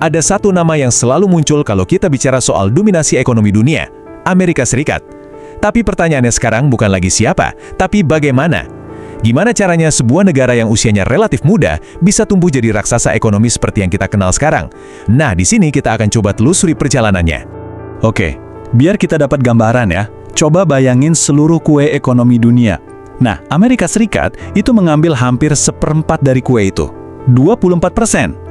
Ada satu nama yang selalu muncul kalau kita bicara soal dominasi ekonomi dunia, Amerika Serikat. Tapi pertanyaannya sekarang bukan lagi siapa, tapi bagaimana? Gimana caranya sebuah negara yang usianya relatif muda bisa tumbuh jadi raksasa ekonomi seperti yang kita kenal sekarang? Nah, di sini kita akan coba telusuri perjalanannya. Oke, biar kita dapat gambaran ya. Coba bayangin seluruh kue ekonomi dunia. Nah, Amerika Serikat itu mengambil hampir seperempat dari kue itu, 24%.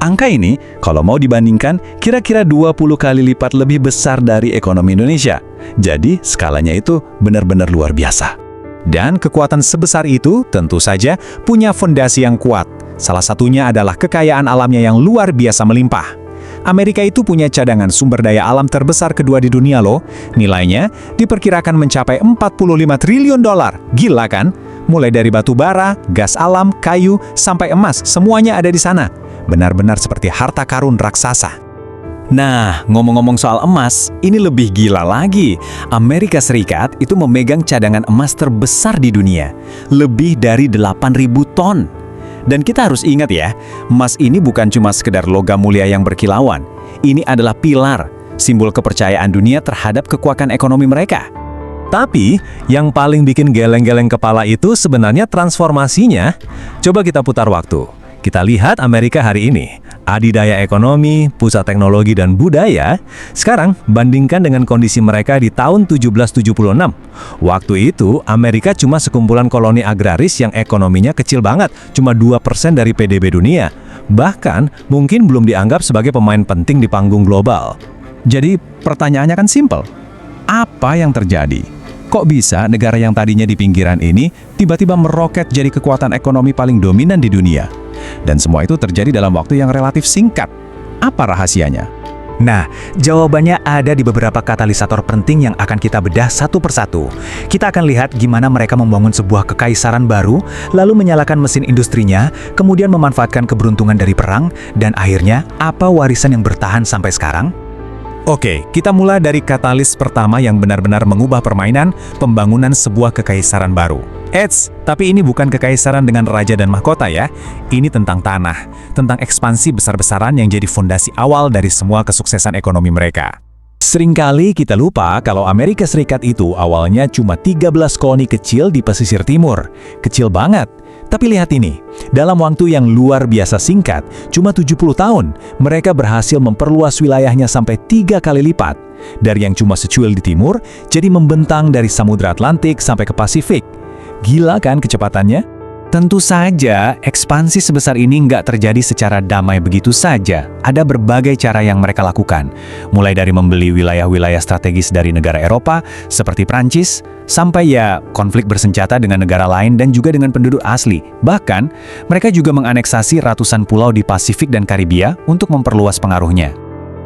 Angka ini, kalau mau dibandingkan, kira-kira 20 kali lipat lebih besar dari ekonomi Indonesia. Jadi, skalanya itu benar-benar luar biasa. Dan kekuatan sebesar itu tentu saja punya fondasi yang kuat. Salah satunya adalah kekayaan alamnya yang luar biasa melimpah. Amerika itu punya cadangan sumber daya alam terbesar kedua di dunia loh. Nilainya diperkirakan mencapai 45 triliun dolar. Gila kan? Mulai dari batu bara, gas alam, kayu, sampai emas, semuanya ada di sana. Benar-benar seperti harta karun raksasa. Nah, ngomong-ngomong soal emas, ini lebih gila lagi. Amerika Serikat itu memegang cadangan emas terbesar di dunia. Lebih dari 8.000 ton. Dan kita harus ingat ya, emas ini bukan cuma sekedar logam mulia yang berkilauan. Ini adalah pilar, simbol kepercayaan dunia terhadap kekuatan ekonomi mereka. Tapi, yang paling bikin geleng-geleng kepala itu sebenarnya transformasinya. Coba kita putar waktu. Kita lihat Amerika hari ini. Adidaya ekonomi, pusat teknologi dan budaya. Sekarang, bandingkan dengan kondisi mereka di tahun 1776. Waktu itu, Amerika cuma sekumpulan koloni agraris yang ekonominya kecil banget, cuma 2% dari PDB dunia. Bahkan, mungkin belum dianggap sebagai pemain penting di panggung global. Jadi, pertanyaannya kan simpel. Apa yang terjadi? Kok bisa negara yang tadinya di pinggiran ini tiba-tiba meroket jadi kekuatan ekonomi paling dominan di dunia? Dan semua itu terjadi dalam waktu yang relatif singkat. Apa rahasianya? Nah, jawabannya ada di beberapa katalisator penting yang akan kita bedah satu persatu. Kita akan lihat gimana mereka membangun sebuah kekaisaran baru, lalu menyalakan mesin industrinya, kemudian memanfaatkan keberuntungan dari perang, dan akhirnya apa warisan yang bertahan sampai sekarang? Oke, kita mulai dari katalis pertama yang benar-benar mengubah permainan, pembangunan sebuah kekaisaran baru. Eits, tapi ini bukan kekaisaran dengan raja dan mahkota ya. Ini tentang tanah, tentang ekspansi besar-besaran yang jadi fondasi awal dari semua kesuksesan ekonomi mereka. Seringkali kita lupa kalau Amerika Serikat itu awalnya cuma 13 koloni kecil di pesisir timur. Kecil banget. Tapi lihat ini, dalam waktu yang luar biasa singkat, cuma 70 tahun, mereka berhasil memperluas wilayahnya sampai 3 kali lipat. Dari yang cuma secuil di timur, jadi membentang dari Samudra Atlantik sampai ke Pasifik. Gila kan kecepatannya? Tentu saja, ekspansi sebesar ini nggak terjadi secara damai begitu saja. Ada berbagai cara yang mereka lakukan. Mulai dari membeli wilayah-wilayah strategis dari negara Eropa, seperti Prancis, sampai ya konflik bersenjata dengan negara lain dan juga dengan penduduk asli. Bahkan, mereka juga menganeksasi ratusan pulau di Pasifik dan Karibia untuk memperluas pengaruhnya.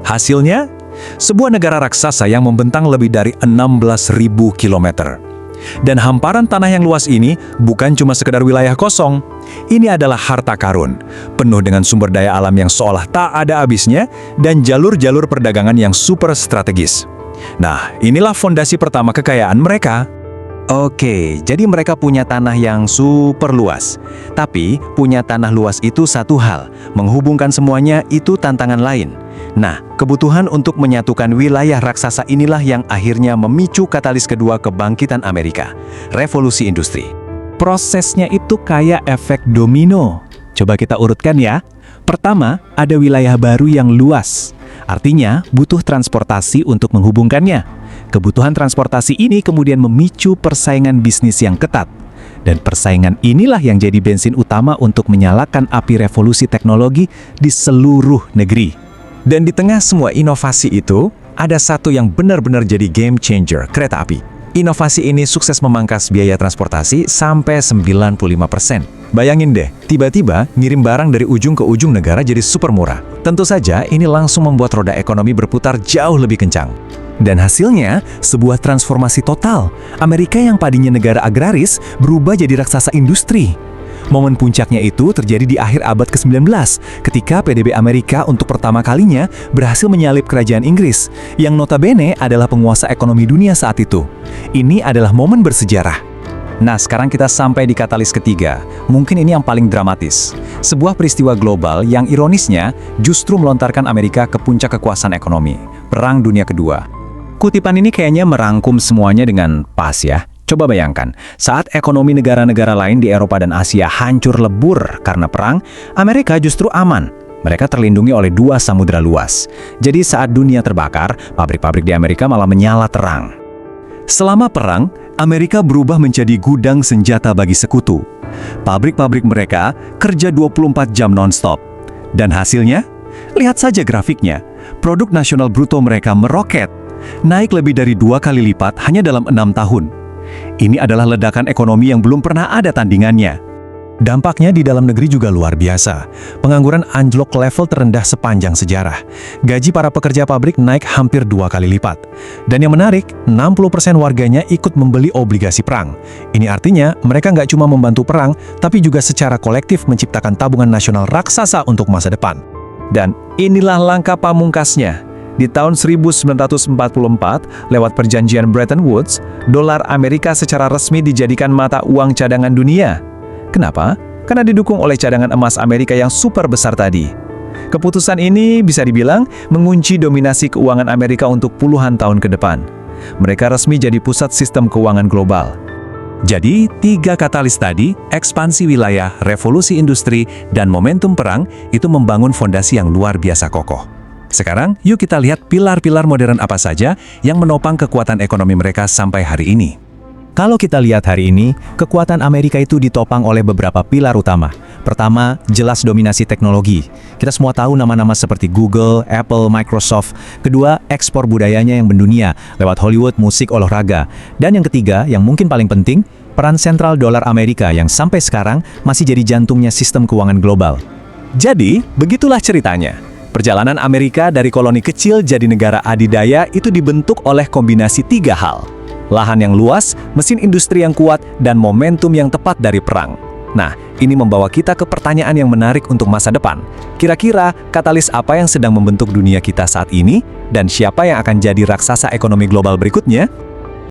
Hasilnya, sebuah negara raksasa yang membentang lebih dari 16.000 kilometer. Dan hamparan tanah yang luas ini bukan cuma sekedar wilayah kosong. Ini adalah harta karun, penuh dengan sumber daya alam yang seolah tak ada habisnya dan jalur-jalur perdagangan yang super strategis. Nah, inilah fondasi pertama kekayaan mereka. Oke, jadi mereka punya tanah yang super luas. Tapi, punya tanah luas itu satu hal, menghubungkan semuanya itu tantangan lain. Nah, kebutuhan untuk menyatukan wilayah raksasa inilah yang akhirnya memicu katalis kedua kebangkitan Amerika, revolusi industri. Prosesnya itu kayak efek domino. Coba kita urutkan ya. Pertama, ada wilayah baru yang luas. Artinya, butuh transportasi untuk menghubungkannya. Kebutuhan transportasi ini kemudian memicu persaingan bisnis yang ketat. Dan persaingan inilah yang jadi bensin utama untuk menyalakan api revolusi teknologi di seluruh negeri. Dan di tengah semua inovasi itu, ada satu yang benar-benar jadi game changer, kereta api. Inovasi ini sukses memangkas biaya transportasi sampai 95%. Bayangin deh, tiba-tiba ngirim barang dari ujung ke ujung negara jadi super murah. Tentu saja ini langsung membuat roda ekonomi berputar jauh lebih kencang. Dan hasilnya, sebuah transformasi total. Amerika yang tadinya negara agraris berubah jadi raksasa industri. Momen puncaknya itu terjadi di akhir abad ke-19, ketika PDB Amerika untuk pertama kalinya berhasil menyalip kerajaan Inggris, yang notabene adalah penguasa ekonomi dunia saat itu. Ini adalah momen bersejarah. Nah, sekarang kita sampai di katalis ketiga. Mungkin ini yang paling dramatis. Sebuah peristiwa global yang ironisnya justru melontarkan Amerika ke puncak kekuasaan ekonomi. Perang Dunia Kedua. Kutipan ini kayaknya merangkum semuanya dengan pas ya. Coba bayangkan, saat ekonomi negara-negara lain di Eropa dan Asia hancur lebur karena perang, Amerika justru aman. Mereka terlindungi oleh 2 samudera luas. Jadi saat dunia terbakar, pabrik-pabrik di Amerika malah menyala terang. Selama perang, Amerika berubah menjadi gudang senjata bagi sekutu. Pabrik-pabrik mereka kerja 24 jam non-stop. Dan hasilnya? Lihat saja grafiknya. Produk nasional bruto mereka meroket. Naik lebih dari 2 kali lipat hanya dalam 6 tahun. Ini adalah ledakan ekonomi yang belum pernah ada tandingannya. Dampaknya di dalam negeri juga luar biasa. Pengangguran anjlok ke level terendah sepanjang sejarah. Gaji para pekerja pabrik naik hampir 2 kali lipat. Dan yang menarik, 60% warganya ikut membeli obligasi perang. Ini artinya mereka nggak cuma membantu perang, tapi juga secara kolektif menciptakan tabungan nasional raksasa untuk masa depan. Dan inilah langkah pamungkasnya. Di tahun 1944, lewat perjanjian Bretton Woods, dolar Amerika secara resmi dijadikan mata uang cadangan dunia. Kenapa? Karena didukung oleh cadangan emas Amerika yang super besar tadi. Keputusan ini bisa dibilang mengunci dominasi keuangan Amerika untuk puluhan tahun ke depan. Mereka resmi jadi pusat sistem keuangan global. Jadi, 3 katalis tadi, ekspansi wilayah, revolusi industri, dan momentum perang, itu membangun fondasi yang luar biasa kokoh. Sekarang, yuk kita lihat pilar-pilar modern apa saja yang menopang kekuatan ekonomi mereka sampai hari ini. Kalau kita lihat hari ini, kekuatan Amerika itu ditopang oleh beberapa pilar utama. Pertama, jelas dominasi teknologi. Kita semua tahu nama-nama seperti Google, Apple, Microsoft. Kedua, ekspor budayanya yang mendunia lewat Hollywood, musik, olahraga. Dan yang ketiga, yang mungkin paling penting, peran sentral dolar Amerika yang sampai sekarang masih jadi jantungnya sistem keuangan global. Jadi, begitulah ceritanya. Perjalanan Amerika dari koloni kecil jadi negara adidaya itu dibentuk oleh kombinasi 3 hal. Lahan yang luas, mesin industri yang kuat, dan momentum yang tepat dari perang. Nah, ini membawa kita ke pertanyaan yang menarik untuk masa depan. Kira-kira katalis apa yang sedang membentuk dunia kita saat ini, dan siapa yang akan jadi raksasa ekonomi global berikutnya?